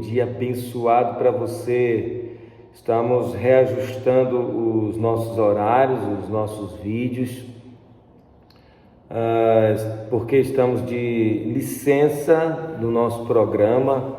Dia abençoado para você. Estamos reajustando os nossos horários, os nossos vídeos, porque estamos de licença do nosso programa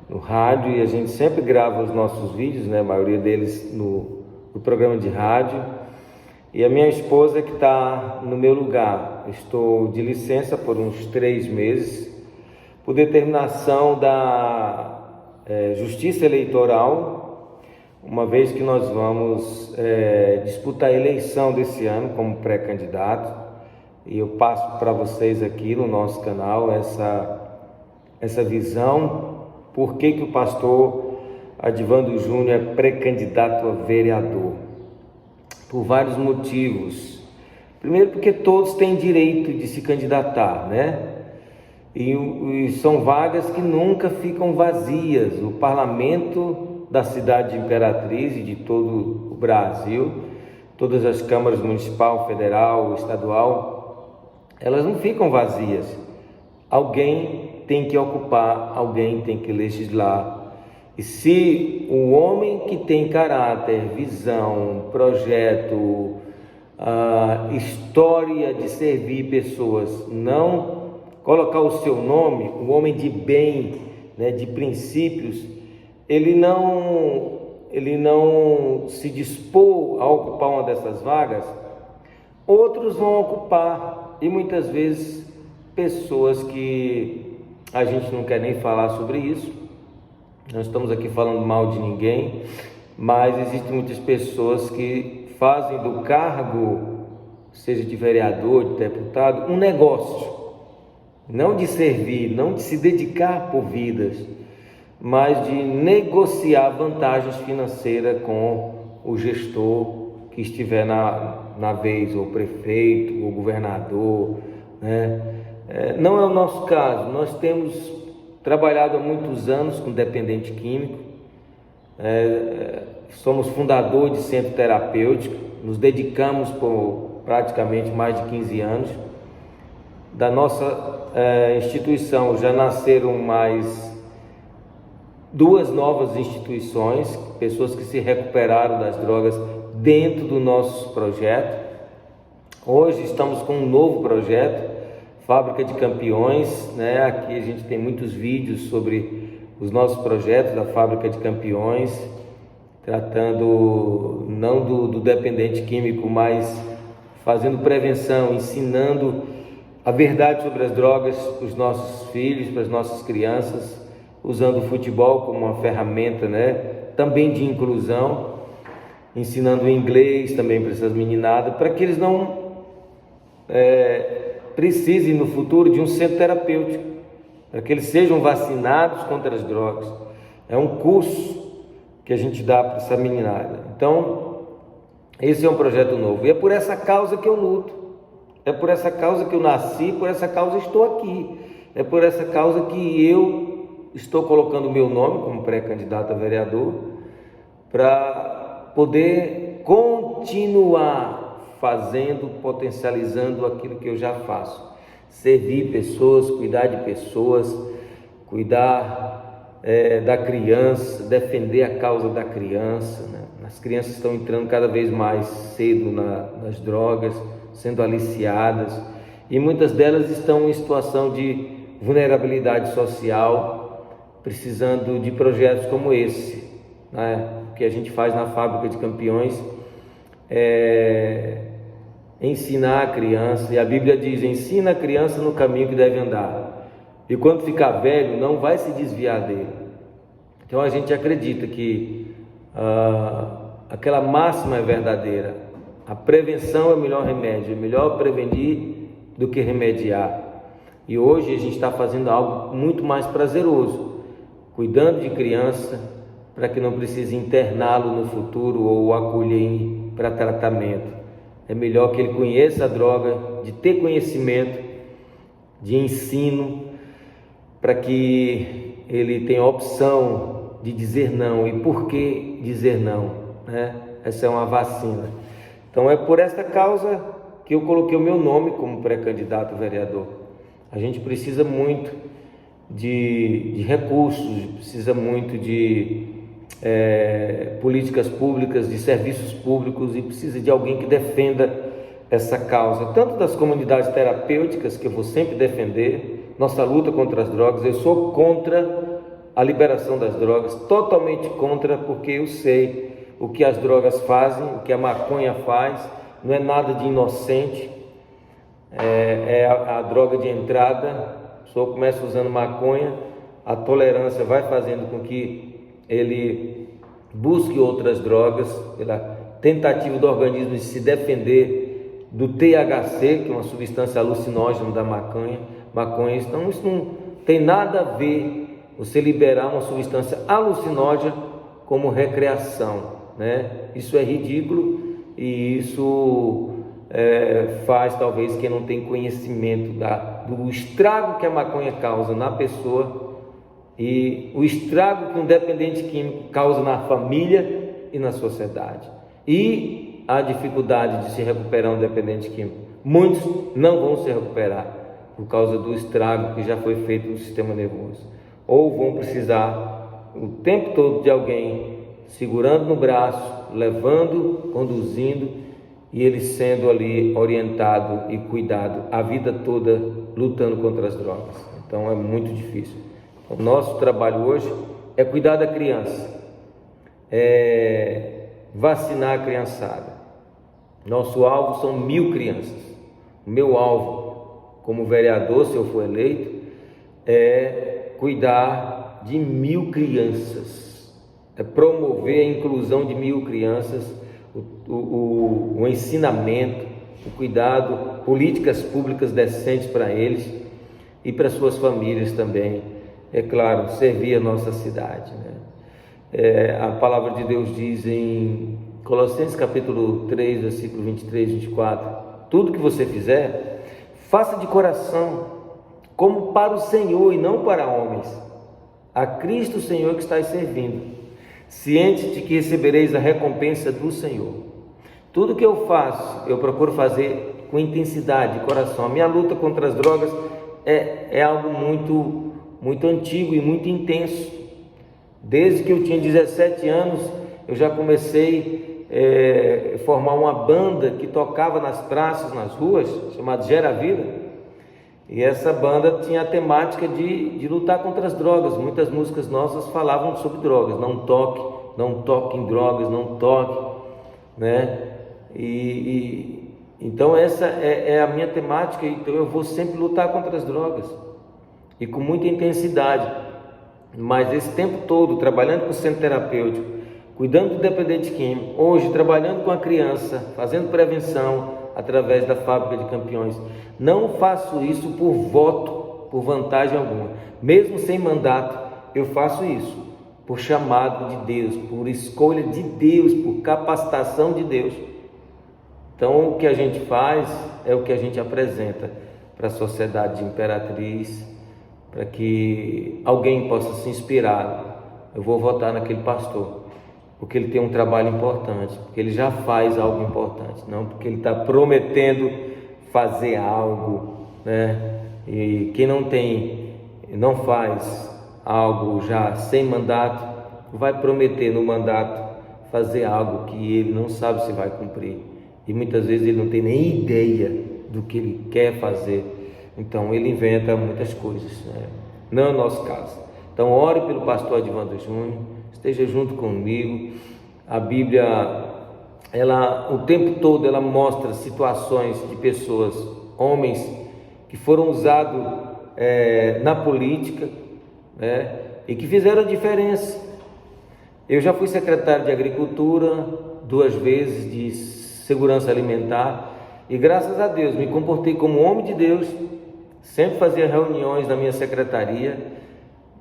no rádio e a gente sempre grava os nossos vídeos, né? A maioria deles no programa de rádio. E a minha esposa que está no meu lugar. Estou de licença por uns 3 meses, por determinação da Justiça Eleitoral, uma vez que nós vamos disputar a eleição desse ano como pré-candidato, e eu passo para vocês aqui no nosso canal essa visão, por que o pastor Adivando Júnior é pré-candidato a vereador. Por vários motivos. Primeiro, porque todos têm direito de se candidatar, né? E são vagas que nunca ficam vazias. O parlamento da cidade de Imperatriz e de todo o Brasil, todas as câmaras municipal, federal, estadual, elas não ficam vazias. Alguém tem que ocupar, alguém tem que legislar. E se o homem que tem caráter, visão, projeto, história de servir pessoas, não colocar o seu nome, um homem de bem, né, de princípios, ele não se dispor a ocupar uma dessas vagas, outros vão ocupar, e muitas vezes pessoas que a gente não quer nem falar sobre isso. Não estamos aqui falando mal de ninguém, mas existem muitas pessoas que fazem do cargo, seja de vereador, de deputado, um negócio. Não de servir, não de se dedicar por vidas, mas de negociar vantagens financeiras com o gestor que estiver na vez, ou prefeito, ou governador, né? Não é o nosso caso. Nós temos trabalhado há muitos anos com dependente químico, somos fundadores de centro terapêutico, nos dedicamos por praticamente mais de 15 anos. Da nossa instituição já nasceram mais 2 novas instituições, pessoas que se recuperaram das drogas dentro do nosso projeto. Hoje estamos com um novo projeto, Fábrica de Campeões, né? Aqui a gente tem muitos vídeos sobre os nossos projetos da Fábrica de Campeões, tratando não do dependente químico, mas fazendo prevenção, ensinando a verdade sobre as drogas para os nossos filhos, para as nossas crianças, usando o futebol como uma ferramenta, né? Também de inclusão, ensinando inglês também para essas meninadas, para que eles não precisem no futuro de um centro terapêutico, para que eles sejam vacinados contra as drogas. É um curso que a gente dá para essa meninada. Então, esse é um projeto novo, e é por essa causa que eu luto, é por essa causa que eu nasci, por essa causa estou aqui, é por essa causa que eu estou colocando o meu nome como pré-candidato a vereador, para poder continuar fazendo, potencializando aquilo que eu já faço, servir pessoas, cuidar de pessoas, cuidar da criança, defender a causa da criança, né? As crianças estão entrando cada vez mais cedo nas drogas, sendo aliciadas, e muitas delas estão em situação de vulnerabilidade social, precisando de projetos como esse, né? Que a gente faz na Fábrica de Campeões, ensinar a criança, e a Bíblia diz: ensina a criança no caminho que deve andar, e quando ficar velho não vai se desviar dele. Então a gente acredita que aquela máxima é verdadeira: a prevenção é o melhor remédio, é melhor prevenir do que remediar. E hoje a gente está fazendo algo muito mais prazeroso, cuidando de criança, para que não precise interná-lo no futuro ou acolher para tratamento. É melhor que ele conheça a droga, de ter conhecimento, de ensino, para que ele tenha a opção de dizer não. E por que dizer não, né? Essa é uma vacina. Então é por esta causa que eu coloquei o meu nome como pré-candidato a vereador. A gente precisa muito de recursos, precisa muito de políticas públicas, de serviços públicos, e precisa de alguém que defenda essa causa, tanto das comunidades terapêuticas, que eu vou sempre defender, nossa luta contra as drogas. Eu sou contra a liberação das drogas, totalmente contra, porque eu sei o que as drogas fazem, o que a maconha faz, não é nada de inocente, é a droga de entrada. A pessoa começa usando maconha, a tolerância vai fazendo com que ele busque outras drogas, pela tentativa do organismo de se defender do THC, que é uma substância alucinógena da maconha. Então isso não tem nada a ver você liberar uma substância alucinógena como recreação, né? Isso é ridículo, e isso faz talvez quem não tem conhecimento do estrago que a maconha causa na pessoa e o estrago que um dependente químico causa na família e na sociedade, e a dificuldade de se recuperar um dependente químico. Muitos não vão se recuperar por causa do estrago que já foi feito no sistema nervoso, ou vão precisar o tempo todo de alguém segurando no braço, levando, conduzindo, e ele sendo ali orientado e cuidado a vida toda, lutando contra as drogas. Então é muito difícil. O nosso trabalho hoje é cuidar da criança, vacinar a criançada. Nosso alvo são 1.000 crianças. O meu alvo como vereador, se eu for eleito, é cuidar de 1.000 crianças, é promover a inclusão de 1.000 crianças, o ensinamento, o cuidado, políticas públicas decentes para eles e para suas famílias também. É claro, servir a nossa cidade, né? A palavra de Deus diz em Colossenses capítulo 3, versículo 23 e 24: tudo que você fizer, faça de coração, como para o Senhor e não para homens, a Cristo Senhor que estáis servindo, ciente de que recebereis a recompensa do Senhor. Tudo que eu faço, eu procuro fazer com intensidade, de coração. A minha luta contra as drogas é algo muito antigo e muito intenso. Desde que eu tinha 17 anos, eu já comecei a formar uma banda que tocava nas praças, nas ruas, chamada Gera Vida. E essa banda tinha a temática de lutar contra as drogas. Muitas músicas nossas falavam sobre drogas: não toque em drogas, não toque, né? Então essa é a minha temática. Então eu vou sempre lutar contra as drogas, e com muita intensidade. Mas esse tempo todo trabalhando com o centro terapêutico, cuidando do dependente químico, hoje trabalhando com a criança, fazendo prevenção através da Fábrica de Campeões. Não faço isso por voto, por vantagem alguma. Mesmo sem mandato, eu faço isso por chamado de Deus, por escolha de Deus, por capacitação de Deus. Então o que a gente faz é o que a gente apresenta para a sociedade de Imperatriz, para que alguém possa se inspirar. Eu vou votar naquele pastor porque ele tem um trabalho importante, porque ele já faz algo importante, não porque ele está prometendo fazer algo, né? E quem não faz algo já sem mandato, vai prometer no mandato fazer algo que ele não sabe se vai cumprir, e muitas vezes ele não tem nem ideia do que ele quer fazer. Então ele inventa muitas coisas, né? Não é o nosso caso. Então ore pelo pastor Adivando Júnior, esteja junto comigo. A Bíblia, ela o tempo todo ela mostra situações de pessoas, homens que foram usados na política, né? E que fizeram a diferença. Eu já fui secretário de Agricultura 2 vezes, de Segurança Alimentar, e graças a Deus me comportei como homem de Deus. Sempre fazia reuniões na minha secretaria,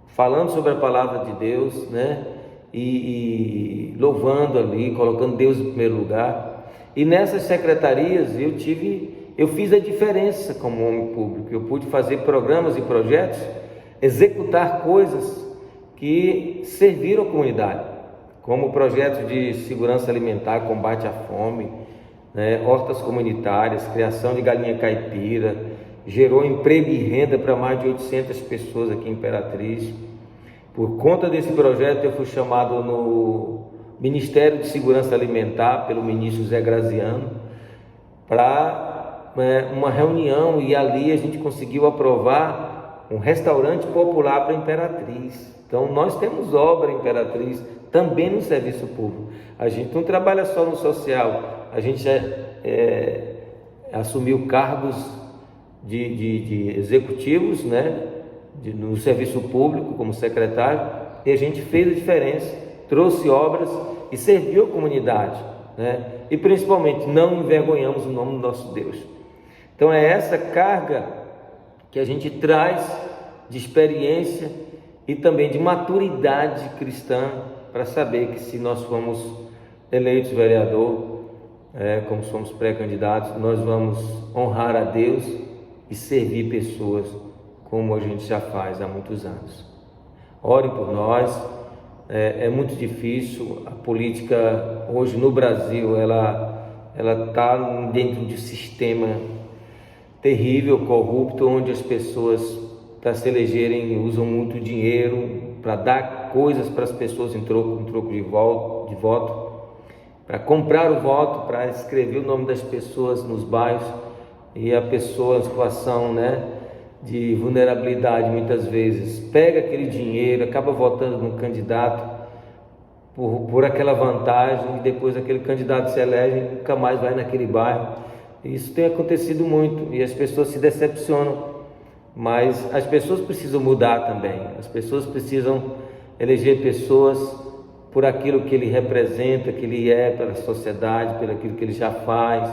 falando sobre a palavra de Deus, né? E louvando ali, colocando Deus em primeiro lugar. E nessas secretarias eu fiz a diferença como homem público. Eu pude fazer programas e projetos, executar coisas que serviram à comunidade, como o projeto de segurança alimentar, combate à fome, né? Hortas comunitárias, criação de galinha caipira, gerou emprego e renda para mais de 800 pessoas aqui em Imperatriz. Por conta desse projeto, eu fui chamado no Ministério de Segurança Alimentar pelo ministro Zé Graziano para uma reunião, e ali a gente conseguiu aprovar um restaurante popular para Imperatriz. Então nós temos obra em Imperatriz também no serviço público. A gente não trabalha só no social, a gente já assumiu cargos de executivos, né, no serviço público como secretário, e a gente fez a diferença, trouxe obras e serviu a comunidade, né? E principalmente não envergonhamos o nome do nosso Deus. Então é essa carga que a gente traz de experiência e também de maturidade cristã para saber que se nós fomos eleitos vereador, como somos pré-candidatos, nós vamos honrar a Deus e servir pessoas como a gente já faz há muitos anos. Orem por nós. É muito difícil. A política hoje no Brasil, ela está dentro de um sistema terrível, corrupto, onde as pessoas, para se elegerem, usam muito dinheiro para dar coisas para as pessoas em troco de voto, para comprar o voto, para escrever o nome das pessoas nos bairros, e a pessoa em situação, de vulnerabilidade muitas vezes pega aquele dinheiro, acaba votando num candidato por aquela vantagem, e depois aquele candidato se elege e nunca mais vai naquele bairro. Isso tem acontecido muito e as pessoas se decepcionam, mas as pessoas precisam mudar também. As pessoas precisam eleger pessoas por aquilo que ele representa, que ele é pela sociedade, pelo aquilo que ele já faz,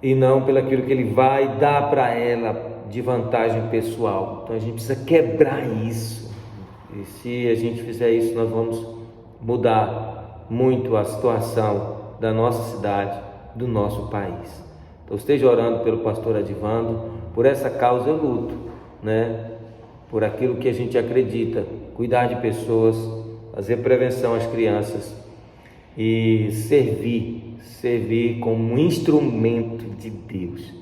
e não pelo aquilo que ele vai dar para ela de vantagem pessoal. Então a gente precisa quebrar isso, e se a gente fizer isso, nós vamos mudar muito a situação da nossa cidade, do nosso país. Então esteja orando pelo pastor Adivando. Por essa causa eu luto, por aquilo que a gente acredita, cuidar de pessoas, fazer prevenção às crianças e servir como um instrumento de Deus.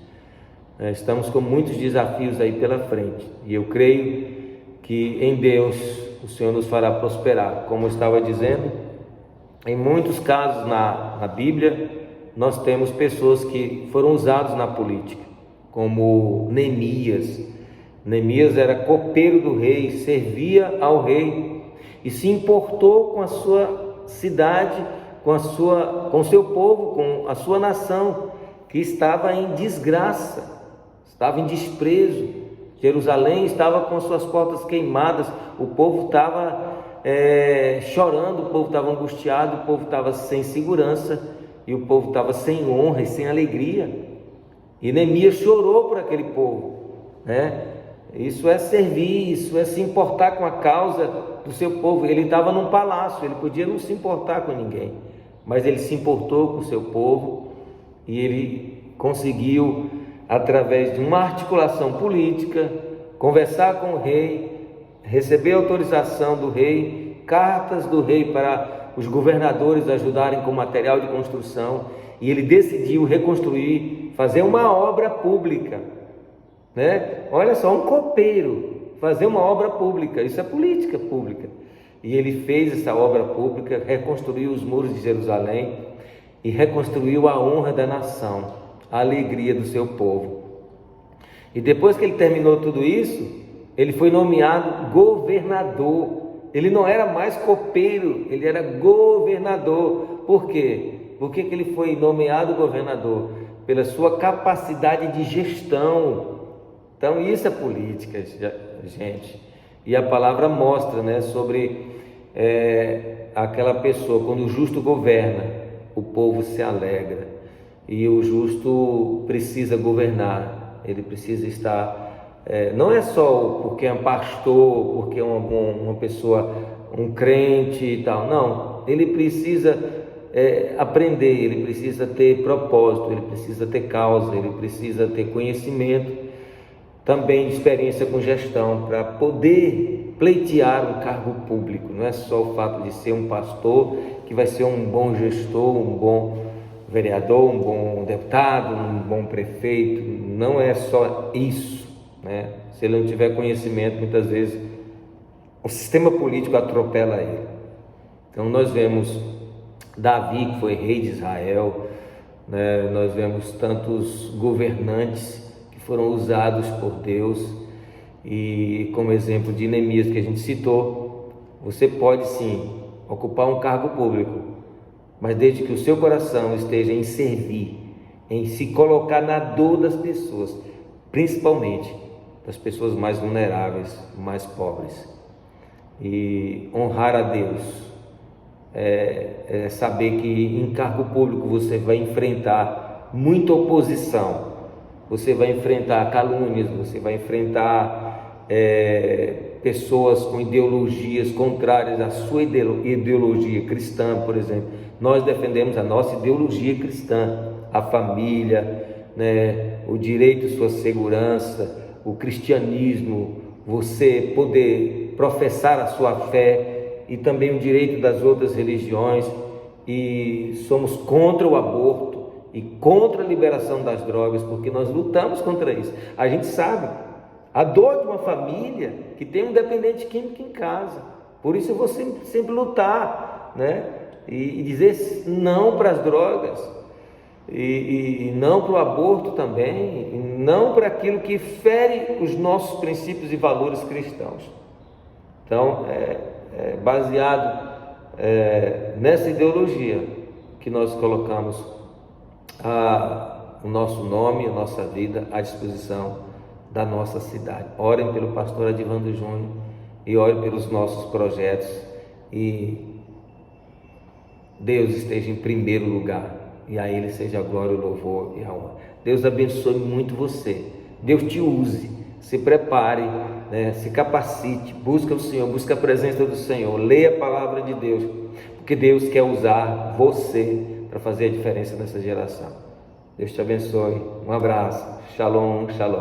Estamos com muitos desafios aí pela frente, e eu creio que em Deus o Senhor nos fará prosperar. Como eu estava dizendo, em muitos casos na Bíblia nós temos pessoas que foram usadas na política, como Neemias. Neemias era copeiro do rei, servia ao rei e se importou com a sua cidade, com o seu povo, com a sua nação, que estava em desgraça, estava em desprezo. Jerusalém estava com suas portas queimadas, o povo estava chorando, o povo estava angustiado, o povo estava sem segurança, e o povo estava sem honra e sem alegria. E Neemias chorou por aquele povo, Isso é servir, isso é se importar com a causa do seu povo. Ele estava num palácio, ele podia não se importar com ninguém, mas ele se importou com o seu povo, e ele conseguiu, através de uma articulação política, conversar com o rei, receber autorização do rei, cartas do rei para os governadores ajudarem com material de construção, e ele decidiu reconstruir, fazer uma obra pública, Olha só, um copeiro fazer uma obra pública, isso é política pública. E ele fez essa obra pública, reconstruiu os muros de Jerusalém e reconstruiu a honra da nação, a alegria do seu povo. E depois que ele terminou tudo isso, ele foi nomeado governador. Ele não era mais copeiro, ele era governador. Por quê? Por que ele foi nomeado governador? Pela sua capacidade de gestão. Então isso é política, gente. E a palavra mostra, sobre aquela pessoa, quando o justo governa, o povo se alegra. E o justo precisa governar, ele precisa estar... não é só porque é um pastor, porque é uma pessoa, um crente e tal, não. Ele precisa aprender, ele precisa ter propósito, ele precisa ter causa, ele precisa ter conhecimento, também de experiência com gestão, para poder pleitear um cargo público. Não é só o fato de ser um pastor que vai ser um bom gestor, um bom vereador, um bom deputado, um bom prefeito. Não é só isso, né? Se ele não tiver conhecimento, muitas vezes o sistema político atropela ele. Então nós vemos Davi, que foi rei de Israel, né? Nós vemos tantos governantes que foram usados por Deus, e como exemplo de Neemias que a gente citou, você pode sim ocupar um cargo público, mas desde que o seu coração esteja em servir, em se colocar na dor das pessoas, principalmente das pessoas mais vulneráveis, mais pobres. E honrar a Deus é saber que em cargo público você vai enfrentar muita oposição, você vai enfrentar calúnias, você vai enfrentar pessoas com ideologias contrárias à sua ideologia cristã, por exemplo. Nós defendemos a nossa ideologia cristã, a família, né, o direito à sua segurança, o cristianismo, você poder professar a sua fé, e também o direito das outras religiões, e somos contra o aborto e contra a liberação das drogas, porque nós lutamos contra isso. A gente sabe a dor de uma família que tem um dependente químico em casa, por isso eu vou sempre lutar, né? E dizer não para as drogas, e não para o aborto também, e não para aquilo que fere os nossos princípios e valores cristãos. Então, baseado nessa ideologia que nós colocamos o nosso nome, a nossa vida à disposição da nossa cidade. Orem pelo pastor Adivando Júnior e orem pelos nossos projetos, e Deus esteja em primeiro lugar, e a Ele seja a glória, o louvor e a honra. Deus abençoe muito você, Deus te use, se prepare, né? Se capacite, busca o Senhor, busca a presença do Senhor, leia a palavra de Deus, porque Deus quer usar você para fazer a diferença nessa geração. Deus te abençoe, um abraço, shalom, shalom.